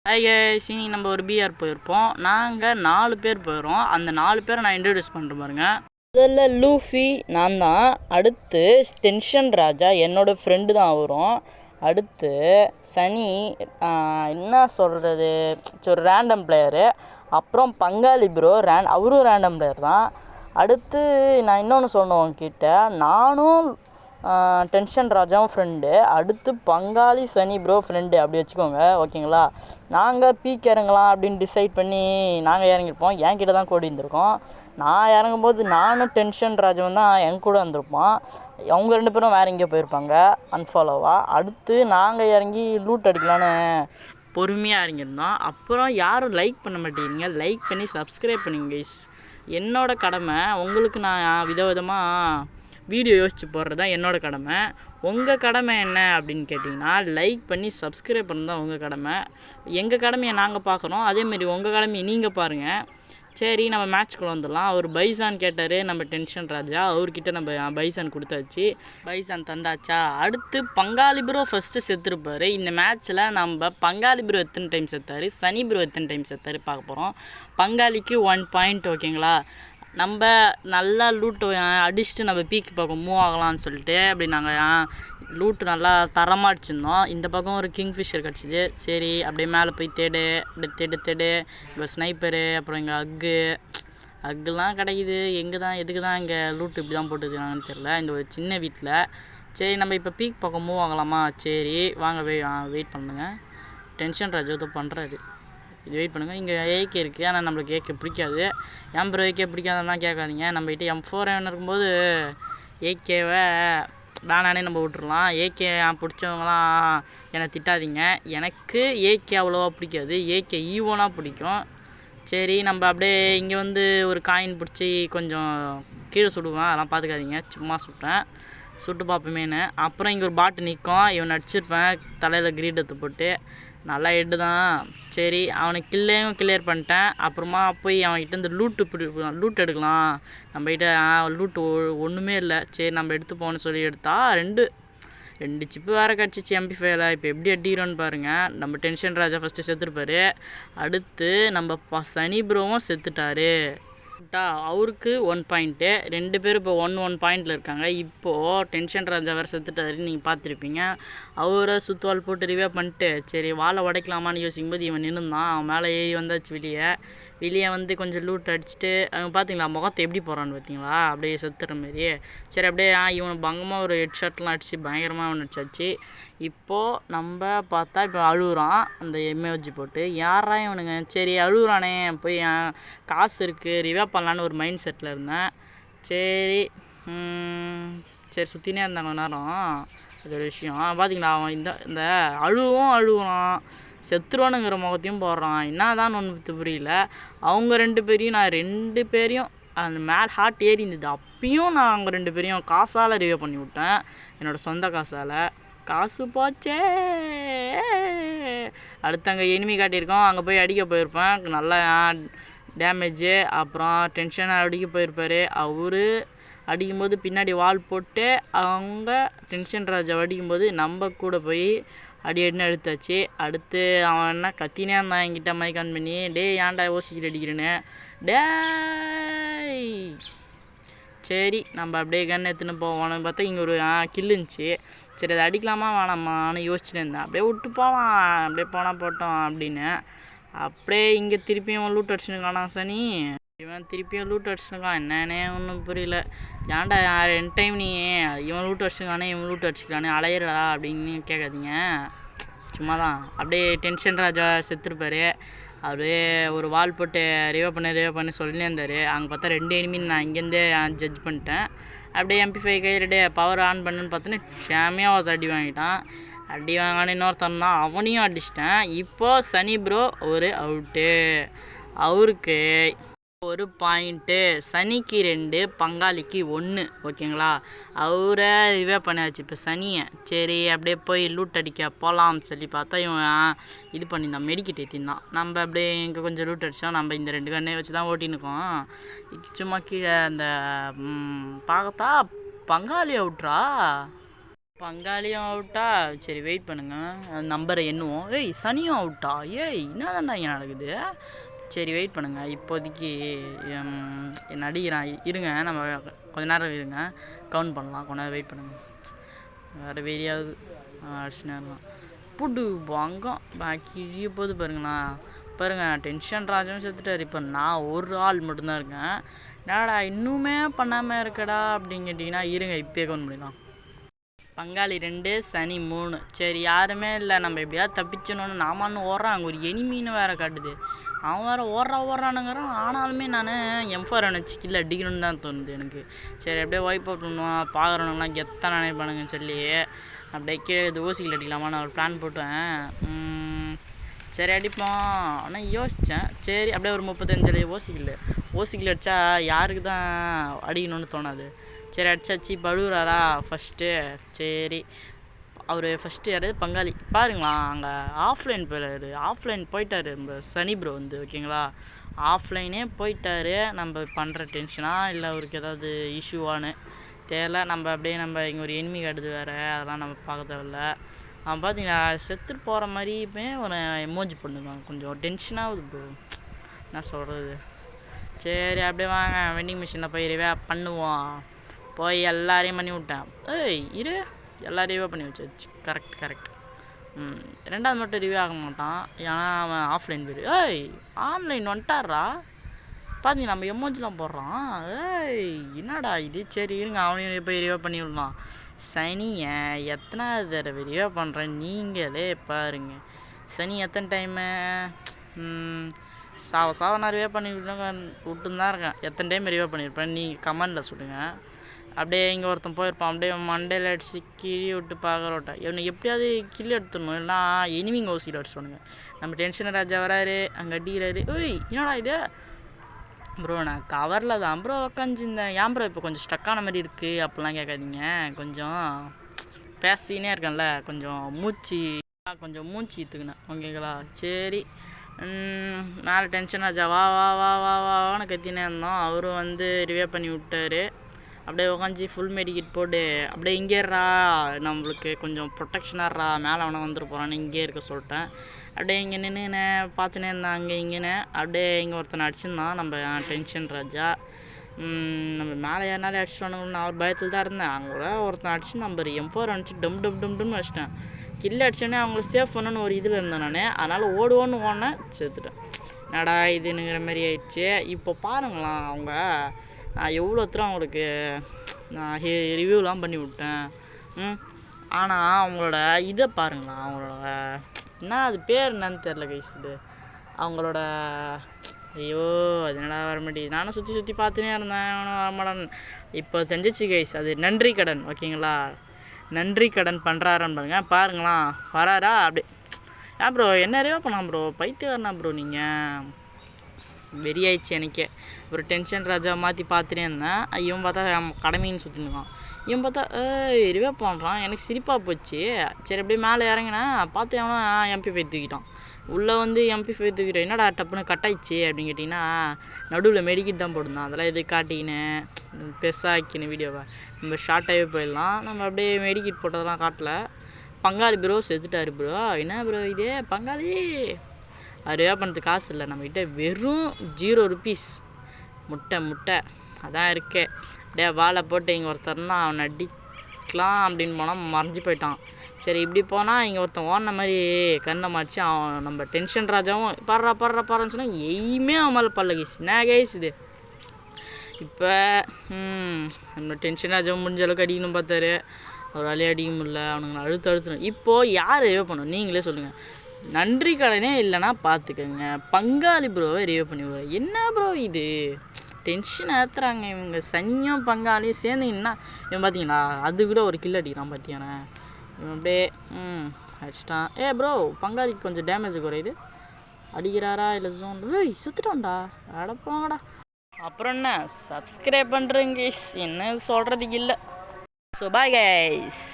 Hi guys, இன்னைக்கு நம்ம ஒரு பிஆர் போயிருப்போம். நாங்கள் 4 பேர் போயிடும். அந்த 4 பேரை நான் இன்ட்ரடியூஸ் பண்ணுறேன் பாருங்க. முதல்ல லூஃபி நான் தான். அடுத்து டென்ஷன் ராஜா என்னோடய ஃப்ரெண்டு தான் வரும். அடுத்து சனி, என்ன சொல்கிறது, ஒரு ரேண்டம் பிளேயரு. அப்புறம் பங்காளி ப்ரோ, அவரும் ரேண்டம் பிளேயர் தான். அடுத்து நான் இன்னொன்று சொன்னேன் உங்ககிட்ட, நானும் டென்ஷன் ராஜாவும் ஃப்ரெண்டு. அடுத்து பங்காளி சனி ப்ரோ ஃப்ரெண்டு, அப்படி வச்சுக்கோங்க, ஓகேங்களா. நாங்கள் பீக் இறங்கலாம் அப்படின்னு டிசைட் பண்ணி நாங்கள் இறங்கியிருப்போம். என்கிட்ட தான் கோடி இருந்திருக்கோம். நான் இறங்கும்போது நானும் டென்ஷன் ராஜாவும் தான் என் கூட வந்திருப்போம். அவங்க 2 பேரும் வேறு எங்கேயோ போயிருப்பாங்க அன்ஃபாலோவாக. அடுத்து நாங்கள் இறங்கி லூட் அடிக்கலான்னு பொறுமையாக இறங்கியிருந்தோம். அப்புறம் யாரும் லைக் பண்ண மாட்டேங்கிறீங்க. லைக் பண்ணி சப்ஸ்கிரைப் பண்ணுங்க கைஸ். என்னோடய கடமை. உங்களுக்கு நான் விதவிதமாக வீடியோ யோசித்து போடுறது தான் என்னோடய கடமை. உங்கள் கடமை என்ன அப்படின்னு கேட்டிங்கன்னா, லைக் பண்ணி சப்ஸ்கிரைப் பண்ணது தான் உங்கள் கடமை. எங்கள் கடமையை நாங்கள் பார்க்குறோம், அதேமாரி உங்கள் கடமையை நீங்கள் பாருங்கள். சரி, நம்ம மேட்ச்குள்ளே வந்துடலாம். அவர் பைசான் கேட்டார், நம்ம டென்ஷன் ராஜா. அவர்கிட்ட நம்ம பைசான் கொடுத்தாச்சு. பைசான் தந்தாச்சா. அடுத்து பங்காளி ப்ரோ ஃபஸ்ட்டு செத்துருப்பார். இந்த மேட்ச்சில் நம்ம பங்காளி ப்ரோ எத்தனை டைம் செத்தார், சனி ப்ரோ எத்தனை டைம் செத்தார் பார்க்க போகிறோம். பங்காளிக்கு 1 பாயிண்ட், ஓகேங்களா. நம்ம நல்லா லூட்டு அடிச்சுட்டு நம்ம பீக்கு பக்கம் மூவ் ஆகலாம்னு சொல்லிட்டு அப்படி நாங்கள் லூட்டு நல்லா தரமாக அடிச்சிருந்தோம். இந்த பக்கம் ஒரு கிங்ஃபிஷர் கிடச்சிது. சரி, அப்படியே மேலே போய் அப்படி தேடு. இங்கே ஸ்னைப்பரு, அப்புறம் இங்கே அக்குலாம் கிடைக்குது. எதுக்கு தான் இங்கே லூட்டு இப்படி தான் போட்டுருக்காங்கன்னு தெரில, இந்த ஒரு சின்ன வீட்டில். சரி, நம்ம இப்போ பீக் பக்கம் மூவ் ஆகலாமா? சரி வாங்க, வெயிட் பண்ணுங்க. டென்ஷன் ராஜா பண்ணுறாரு, இது வெயிட் பண்ணுங்கள். இங்கே ஏகே இருக்குது, ஆனால் நம்மளுக்கு ஏகே பிடிக்காது. ஏன் ப்ரோ ஏகே பிடிக்காதெல்லாம் கேட்காதீங்க. நம்மகிட்ட M4 இருக்கும்போது ஏகேவை வேணானே நம்ம விட்டுறலாம். ஏகே பிடிச்சவங்களாம் என்னை திட்டாதீங்க. எனக்கு ஏகே அவ்வளோவா பிடிக்காது, ஏகே ஈவோனாக பிடிக்கும். சரி, நம்ம அப்படியே இங்கே வந்து ஒரு காயின் பிடிச்சி கொஞ்சம் கீழே சுடுவேன், அதெல்லாம் பார்த்துக்காதீங்க, சும்மா சுட்டு பார்ப்போமேனு. அப்புறம் இங்கே ஒரு பாட்டு நிற்கும், இவன் அடிச்சிருப்பேன் தலையில் கிரீடத்தை போட்டு. நல்லா ஹெட்டு தான். சரி, அவனுக்கு கிளியர் பண்ணிட்டேன். அப்புறமா போய் அவன்கிட்ட இந்த லூட் எடுக்கலாம். நம்மகிட்ட லூட்டு ஒன்றுமே இல்லை. சரி, நம்ம எடுத்து போகணும்னு சொல்லி எடுத்தா ரெண்டு சிப்பு வேறு கிடச்சிச்சு MP5ல. இப்போ எப்படி அடிக்கிறோன்னு பாருங்கள். நம்ம டென்ஷன் ராஜா ஃபஸ்ட்டு செத்துருப்பார். அடுத்து நம்ம சனி ப்ரோவும் செத்துட்டார். அவருக்கு 1 பாயிண்ட்டு. 2 பேரும் இப்போ 1 பாயிண்டில் இருக்காங்க. இப்போது டென்ஷன் ராஜா வேறு செத்துட்டாருன்னு நீங்கள் பார்த்துருப்பீங்க. அவரை சுற்றுவால் போட்டு ரிவே பண்ணிட்டு சரி வாழை உடைக்கலாமான்னு யோசிக்கும்போது இவன் நின்றுந்தான். அவன் மேலே ஏறி வந்தாச்சு. வெளியே வந்து கொஞ்சம் லூட் அடிச்சுட்டு பார்த்தீங்களா முகத்தை எப்படி போகிறான்னு பார்த்தீங்களா, அப்படியே செத்துற மாரி. சரி, அப்படியே இவன் பங்கமாக ஒரு ஹெட்ஷாட்லாம் அடிச்சு பயங்கரமாக அவன் அடிச்சாச்சு. இப்போது நம்ம பார்த்தா இப்போ அழுகுறான் அந்த எம்ஏஜி போட்டு. யாரா இவனுங்க, சரி அழுகுறானே, போய் காசு இருக்குது ரிவே பண்ணலான்னு ஒரு மைண்ட் செட்டில் இருந்தேன். சரி சுற்றினே இருந்தாங்க கொஞ்ச நேரம். அது ஒரு விஷயம். பார்த்தீங்களா, அவன் இந்த அழுகுறான், செத்துருவானுங்கிற முகத்தையும் போடுறான். என்ன தான் ஒன்று புரியல. அவங்க 2 பேரையும் நான் 2 பேரையும் அந்த மேல் ஹார்ட் ஏறி இருந்தது. அப்பயும் நான் அவங்க 2 பேரையும் காசால் ரிவே பண்ணி விட்டேன், என்னோடய சொந்த காசால். காசு போச்சே. அடுத்து அங்கே எனிமி காட்டியிருக்கோம், அங்கே போய் அடிக்க போயிருப்பேன். நல்லா டேமேஜு. அப்புறம் டென்ஷனாக அடிக்க போயிருப்பார். அவர் அடிக்கும்போது பின்னாடி வால் போட்டு அவங்க டென்ஷன் ராஜா அடிக்கும்போது நம்ம கூட போய் அடின்னு எடுத்தாச்சு. அடுத்து அவன் என்ன கத்தினே இருந்தான் என்கிட்ட மைக் ஆன் பண்ணி, ஏன்டா ஓசிக்கிட்டு அடிக்கிறேன்னு. சரி, நம்ம அப்படியே கன் எடுத்துன்னு போவோம்னு பார்த்தா இங்கே ஒரு கில் இருந்துச்சு. சரி, அதை அடிக்கலாமா வேணாமான்னு யோசிச்சுட்டு இருந்தேன். அப்படியே விட்டு போகலாம், அப்படியே போனால் போட்டோம் அப்படின்னு. அப்படியே இங்கே திருப்பியும் லூட் அடிச்சுருக்கானா சனி. இவன் திருப்பியும் லூட் அடிச்சுருக்கான். என்னன்னே ஒன்றும் புரியல. ஏன்டா 2 டைம் நீ இவன் லூட் அடிச்சுருக்கானே அலையிறடா அப்படின்னு கேட்காதீங்க, சும்மா தான். அப்படியே டென்ஷன் ராஜா செத்துருப்பார். அப்படியே ஒரு வால் போட்டு ரிவே பண்ணி சொல்லினே இருந்தார். அங்கே பார்த்தா 2 எனிமி நான் இங்கேருந்தே ஜட்ஜ் பண்ணிட்டேன். அப்படியே MP5 கையிலே பவர் ஆன் பண்ணுன்னு பார்த்தோன்னே ஷாமியாக ஒருத்தர் அடி வாங்கிட்டான். அடி வாங்கினு இன்னொருத்தன் தான், அவனையும் அடிச்சிட்டேன். இப்போது சனி ப்ரோ ஒரு அவுட்டு. அவருக்கு 1 பாயிண்ட்டு, சனிக்கு 2, பங்காளிக்கு 1, ஓகேங்களா. அவரை ரிவே பண்ணியாச்சு இப்போ சனியை. சரி, அப்படியே போய் லூட் அடிக்க போகலாம்னு சொல்லி பார்த்தா இவன் இது பண்ணியிருந்தான், மெடிக்கிட் ஏற்றிருந்தான். நம்ம அப்படியே இங்கே கொஞ்சம் லூட் அடித்தோம். நம்ம இந்த 2 கண்ணை வச்சு தான் ஓட்டின்னுக்கோம். சும்மா கீழே அந்த பார்த்தா பங்காளி அவுட்ரா. பங்காளியும் அவுட்டா? சரி வெயிட் பண்ணுங்க, நம்பரை எண்ணுவோம். சனியும் அவுட்டா? என்னதான்டா இங்கே நடக்குது? சரி வெயிட் பண்ணுங்க, இப்போதைக்கு நடிக்கிறான். இருங்க, நம்ம கொஞ்ச நேரம் இருங்க, கவுண்ட் பண்ணலாம். கொஞ்ச நேரம் வெயிட் பண்ணுங்க. வேறு வெறியாவது அடிச்சுனா புட்டு வாங்கம் பாக்கி இழிய போது பாருங்கண்ணா. டென்ஷன் ராஜாவும் செத்துட்டார். இப்போ நான் ஒரு ஆள் மட்டும்தான் இருக்கேன். என்னடா இன்னுமே பண்ணாமல் இருக்கடா அப்படின்னு கேட்டிங்கன்னா, இருங்க இப்போயே கவுண்ட் பண்ணிடலாம். பங்காளி 2, சனி 3. சரி யாருமே இல்லை, நம்ம எப்படியாவது தப்பிச்சணும்னு நாமான்னு ஓடுறான். அங்கே ஒரு எனிமின்னு வேறு காட்டுது. அவன் வேறு ஓடுறானுங்கிறான். ஆனாலுமே நான் M4 நினச்சி கீழே அடிக்கணும்னு தான் தோணுது எனக்கு. சரி அப்படியே வைப் அவுட் பண்ணுவான், பார்க்குறவங்களாம் கெத்தான் நினைப்பானுங்கன்னு சொல்லி அப்படியே கீழே இது ஓசிக்கில் அடிக்கலாமா நான் ஒரு பிளான் போட்டேன். சரி அடிப்போம் ஆனால் யோசித்தேன். சரி அப்படியே ஒரு 35 ஓசிக்கில் அடித்தா யாருக்கு தான் அடிக்கணும்னு தோணாது. சரி அடிச்சாச்சு. பழுவுறாரா ஃபஸ்ட்டு? சரி அவர் ஃபஸ்ட்டு யார்? பங்காளி. பாருங்களா அங்கே ஆஃப்லைன் போயிட்டார் நம்ம சனி ப்ரோ வந்து. ஓகேங்களா, ஆஃப்லைனே போயிட்டார். நம்ம பண்ணுற டென்ஷனா இல்லை அவருக்கு ஏதாவது இஷ்யூவானு தெரியல. நம்ம இங்கே ஒரு எனிமி காட்டுது வேறு, அதெல்லாம் நம்ம பார்க்க தேவையில்ல. அவன் பார்த்தீங்களா செத்துட்டு போகிற மாதிரி இப்போ ஒரு எமோஜி பண்ணுவாங்க. கொஞ்சம் டென்ஷனாகுது ப்ரோ, என்ன சொல்கிறது. சரி அப்படியே வாங்க வெண்டிங் மிஷினில் போய் பண்ணுவோம். போய் எல்லாரையும் பண்ணி விட்டேன். இரு எல்லாரையும் பண்ணி வச்சாச்சு. கரெக்ட். ரெண்டாவது மட்டும் ரிவ்யூ ஆக மாட்டான், ஏன்னா அவன் ஆஃப்லைன் போயிடு. ஆன்லைன் வந்துட்டாரா? பார்த்தீங்க நம்ம எமோஜிலாம் போடுறான். என்னடா இது? சரி இருங்க, அவனையும் போய் ரிவ்யூ பண்ணி விடலாம். சனியை எத்தனாவது தடவை ரிவ்யூ பண்ணுறேன் நீங்களே பாருங்க. சனி எத்தனை டைமு சாவ நான் ரிவ்யூ பண்ணி விட்டுன்னு தான் இருக்கேன். எத்தனை டைம் ரிவ்யூ பண்ணியிருப்பேன் நீங்கள் கமெண்டில் சொல்லுங்கள். அப்படியே இங்கே ஒருத்தன் போயிருப்பான், அப்படியே மண்டையில் அடிச்சு கிழி விட்டு பார்க்குறோட்டா. இவனை எப்படியாவது கிள்ளி எடுத்துடணும், இல்லைனா எனிமிங்க ஓசியில் அடிச்சுடுவானுங்க. நம்ம டென்ஷன் ராஜா வராரு, அங்கே அடிக்கிறாரு. என்னடா இது ப்ரோ? நான் கவரில் தான் ப்ரோ உக்காந்துருந்தேன். ஏன் ப்ரோ இப்போ கொஞ்சம் ஸ்டக்கான மாதிரி இருக்குது அப்படிலாம் கேட்காதீங்க. கொஞ்சம் பேசினே இருக்கேன்ல, கொஞ்சம் மூச்சு இத்துக்குனேன். ஓகேங்களா? சரி மேலே டென்ஷன் ராஜா வான்னு கத்தினே இருந்தோம். அவரும் வந்து ரிவ்யூ பண்ணி விட்டார். அப்படியே உக்காஞ்சி ஃபுல் மெடிக்கிட் போட்டு அப்படியே இங்கேறா, நம்மளுக்கு கொஞ்சம் ப்ரொடெக்ஷனாகிறா, மேலே அவனை வந்துட்டு போகிறான்னு இங்கே இருக்க சொல்லிட்டேன். அப்படியே இங்கே நின்று பார்த்துனே இருந்தான் அங்கே இங்கேன்னு. அப்படியே இங்கே ஒருத்தனை அடிச்சுருந்தான் நம்ம டென்ஷன் ராஜா. நம்ம மேலே யாருனாலே அடிச்சுட்டானுங்கன்னு நான் ஒரு பயத்தில் தான் இருந்தேன். அங்கே கூட ஒருத்தன் அடிச்சு நம்ம M4 அடிச்சு டம் அடிச்சிட்டேன். கில்ல அடிச்சோடனே அவங்கள சேஃப் பண்ணணுன்னு ஒரு இதில் இருந்தேன் நான். அதனால் ஓடுவோன்னு ஓடினேன், சேர்த்துட்டேன். நடா இதுங்கிற மாதிரி ஆயிடுச்சு. இப்போ பாருங்களாம் அவங்க நான் எவ்வளோ அவங்களுக்கு நான் ரிவ்யூலாம் பண்ணி விட்டேன். ஆனால் அவங்களோட இதை பாருங்களா, அவங்களோட அது பேர் என்னன்னு தெரில கைஸ். இது அவங்களோட ஐயோ அது என்னடா வர மாட்டேங்குது. நானும் சுற்றி பார்த்துனே இருந்தேன், வரமாட்டான். இப்போ தெரிஞ்சிச்சு கைஸ், அது நன்றி கடன். ஓகேங்களா, நன்றி கடன் பண்ணுறாருன்னு பாருங்களாம் வராரா அப்படி. ப்ரோ என்ன ரிவ்யூ பண்ணலாம் ப்ரோ? பைத்தியக்காரனா ப்ரோ நீங்கள்? வெறியாயிடுச்சு எனக்கே. ஒரு டென்ஷன் ராஜா மாற்றி பார்த்துட்டே இருந்தேன். இவன் பார்த்தா கடமைன்னு சுற்றினுக்கான். இவன் பார்த்தா ரிவ்யூ பண்ணுறான். எனக்கு சிரிப்பாக போச்சு. சரி அப்படியே மேலே இறங்கினேன், பார்த்து எவனோ MP5 தூக்கிட்டான். உள்ளே வந்து MP5 தூக்கிட்டோம். என்னடா டப்புன்னு கட் ஆயிடுச்சு அப்படின்னு கேட்டிங்கன்னா, நடுவில் மெடிக்கிட் தான் போட்டுருந்தான். அதெல்லாம் இது காட்டிக்கின்னு பெருசாக ஆக்கின்னு வீடியோவை நம்ம ஷார்ட்டாகவே போயிடலாம். நம்ம அப்படியே மெடிக்கிட் போட்டதெல்லாம் காட்டல. பங்காளி ப்ரோ செத்துட்டார் ப்ரோ. என்ன ப்ரோ இதே பங்காளி? ரிவ்யூ பண்ணுறதுக்கு காசு இல்லை நம்மகிட்ட, வெறும் 0 rupees. முட்டை அதான் இருக்கே. அப்படியே வாழை போட்டு இங்கே ஒருத்தர்னா அவனை அடிக்கலாம் அப்படின்னு போனால் மறைஞ்சி போயிட்டான். சரி இப்படி போனால் இங்கே ஒருத்தன் ஓடின மாதிரி கண்ணை மாச்சு. அவன் நம்ம டென்ஷன் ராஜாவும் பர்றான்னு சொன்னால் எய்யுமே அவன் மேலே பல்ல கேஸ். என்ன கேஸ் இது? இப்போ நம்ம டென்ஷன் ராஜாவும் முடிஞ்ச அளவுக்கு அடிக்கணும் பார்த்தாரு. ஒரு வேலையை அடிக்க முடியல. அவனுங்களை அழுத்தணும். இப்போது யார் ரிவ்யூ பண்ணணும் நீங்களே சொல்லுங்கள். நன்றி கடனே இல்லைனா பார்த்துக்கோங்க, பங்காளி ப்ரோவை ரிவ்யூ பண்ணி விடுவார். என்ன ப்ரோ இது? டென்ஷன் ஏற்றுறாங்க இவங்க. சனியும் பங்காளியும் சேர்ந்தீங்கன்னா இவன் பார்த்தீங்களா அது கூட ஒரு கில் அடிக்கிறான் பார்த்தியானே. இவன் அப்படியே அடிச்சிட்டான். ப்ரோ பங்காளிக்கு கொஞ்சம் டேமேஜ் குறையுது. அடிக்கிறாரா இல்லை ஜோன்? சுற்றுட்டோம்டா, அடப்பாங்கடா. அப்புறம் என்ன சப்ஸ்கிரைப் பண்ணுறேங்க கைஸ், என்ன சொல்கிறதுக்கு இல்லை. So bye guys.